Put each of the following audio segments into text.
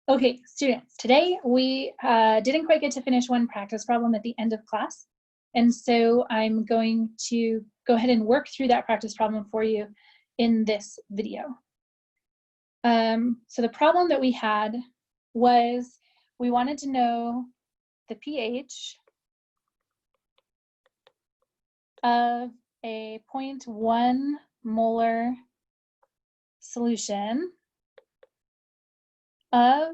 Okay, students, today we didn't quite get to finish one practice problem at the end of class. And so I'm going to go ahead and work through that practice problem for you in this video. So the problem that we had was we wanted to know the pH of a 0.1 molar solution of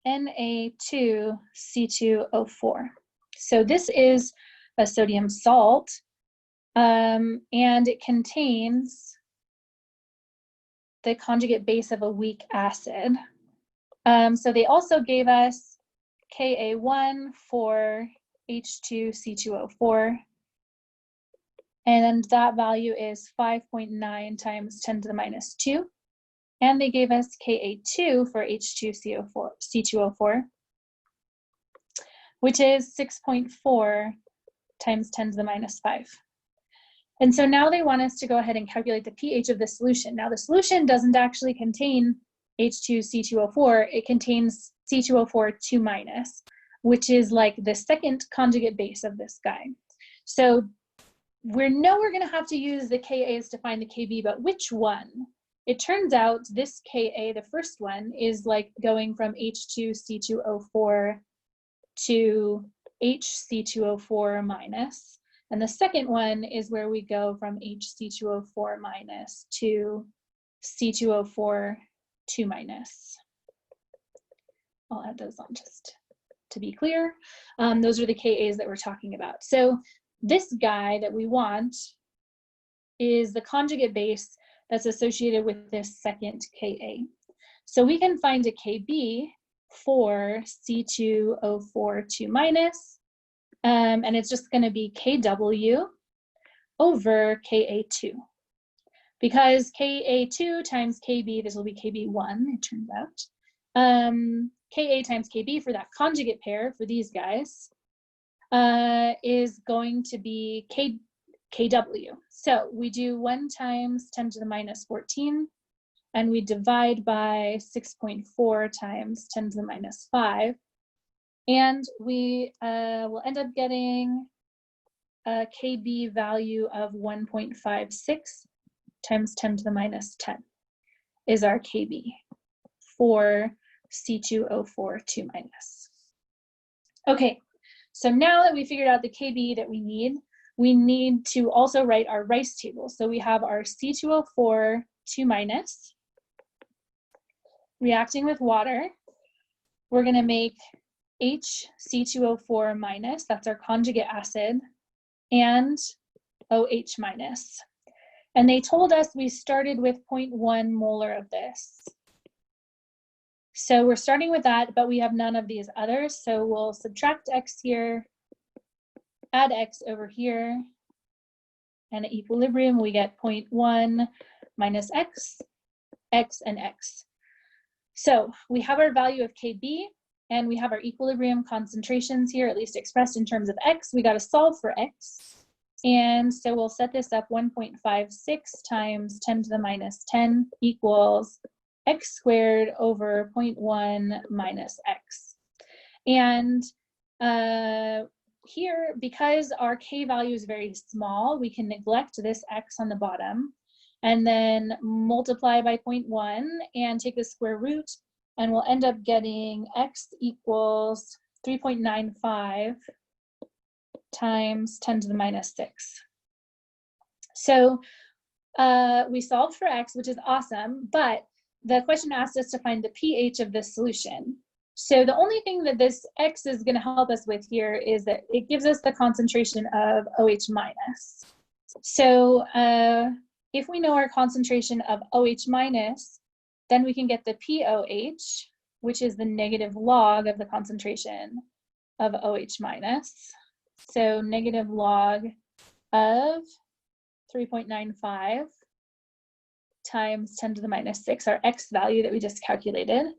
Na2C2O4. So this is a sodium salt, and it contains the conjugate base of a weak acid. So they also gave us Ka1 for H2C2O4, and that value is 5.9 times 10 to the minus 2. And they gave us Ka2 for H2C2O4, which is 6.4 times 10 to the minus 5. And so now they want us to go ahead and calculate the pH of the solution. Now the solution doesn't actually contain H2C2O4, it contains C2O4 2-, which is like the second conjugate base of this guy. So we know we're gonna have to use the Ka's to find the Kb, but which one? It turns out this Ka, the first one, is like going from H2C2O4 to HC2O4-, and the second one is where we go from HC2O4- to C2O4 2-. I'll add those on just to be clear. Those are the Ka's that we're talking about. So this guy that we want is the conjugate base that's associated with this second Ka. So we can find a Kb for C2O4 2-, and it's just going to be Kw over Ka2. Because Ka2 times Kb, this will be Kb1, it turns out. Ka times Kb for that conjugate pair for these guys is going to be Kw. So we do 1 times 10 to the minus 14, and we divide by 6.4 times 10 to the minus 5. And we will end up getting a Kb value of 1.56 times 10 to the minus 10 is our Kb for C2O4 2-. Okay, so now that we figured out the Kb that we need to also write our Rice table. So we have our C2O4 2- reacting with water. We're going to make HC2O4-, that's our conjugate acid, and OH-. And they told us we started with 0.1 molar of this. So we're starting with that, but we have none of these others. So we'll subtract X here, add X over here, and at equilibrium we get 0.1 minus X, X, and X. So we have our value of Kb, and we have our equilibrium concentrations here, at least expressed in terms of X. We got to solve for X. And so we'll set this up 1.56 times 10 to the minus 10 equals X squared over 0.1 minus X. And here, because our K value is very small, we can neglect this X on the bottom and then multiply by 0.1 and take the square root, and we'll end up getting X equals 3.95 times 10 to the minus 6. So we solved for X, which is awesome, but the question asked us to find the pH of this solution. So the only thing that this X is going to help us with here is that it gives us the concentration of OH-. So if we know our concentration of OH-, then we can get the POH, which is the negative log of the concentration of OH-. So negative log of 3.95 times 10 to the minus 6, our X value that we just calculated.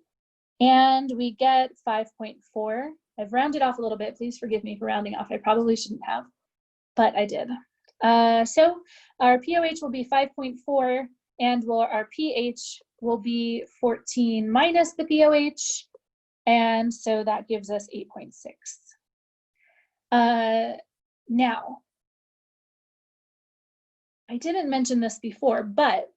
And we get 5.4. I've rounded off a little bit. Please forgive me for rounding off. I probably shouldn't have, but I did. So our POH will be 5.4, and our pH will be 14 minus the POH, And so that gives us 8.6. Now, I didn't mention this before, but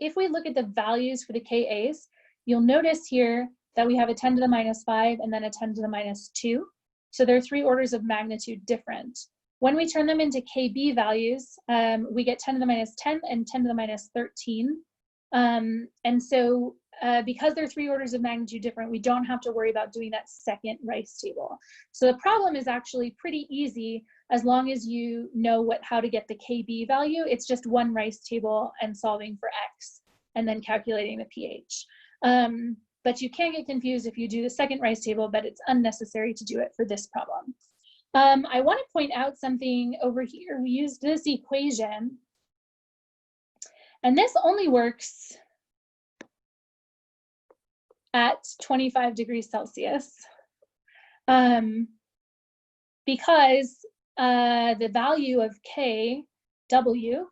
if we look at the values for the Kas, you'll notice here that we have a 10 to the minus 5 and then a 10 to the minus 2. So they're 3 orders of magnitude different. When we turn them into Kb values, we get 10 to the minus 10 and 10 to the minus 13. And so because they're 3 orders of magnitude different, we don't have to worry about doing that second rice table. So the problem is actually pretty easy as long as you know how to get the Kb value. It's just one rice table and solving for x and then calculating the pH. But you can get confused if you do the second rice table, but it's unnecessary to do it for this problem. I want to point out something over here. We used this equation, and this only works at 25 degrees Celsius because the value of Kw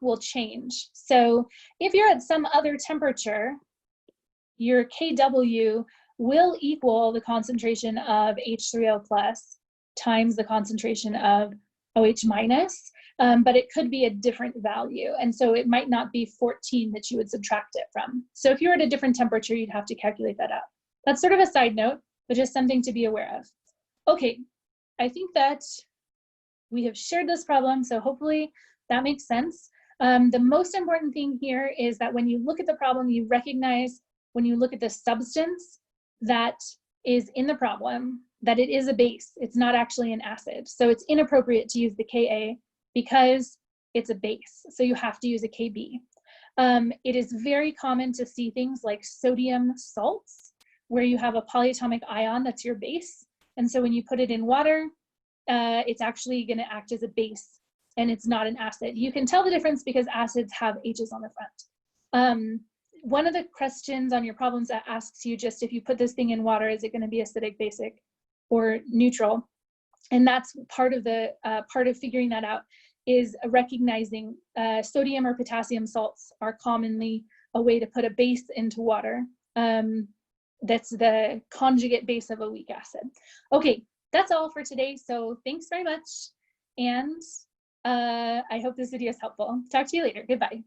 will change. So if you're at some other temperature, your Kw will equal the concentration of H3O plus times the concentration of OH minus, but it could be a different value. And so it might not be 14 that you would subtract it from. So if you're at a different temperature, you'd have to calculate that out. That's sort of a side note, but just something to be aware of. Okay, I think that we have shared this problem, so hopefully that makes sense. The most important thing here is that when you look at the problem, you recognize when you look at the substance that is in the problem, that it is a base. It's not actually an acid. So it's inappropriate to use the Ka because it's a base. So you have to use a Kb. It is very common to see things like sodium salts, where you have a polyatomic ion that's your base. And so when you put it in water, it's actually going to act as a base and it's not an acid. You can tell the difference because acids have H's on the front. One of the questions on your problems that asks you just if you put this thing in water, is it going to be acidic, basic, or neutral? And that's part of the part of figuring that out is recognizing sodium or potassium salts are commonly a way to put a base into water. That's the conjugate base of a weak acid. Okay, that's all for today. So thanks very much. And I hope this video is helpful. Talk to you later. Goodbye.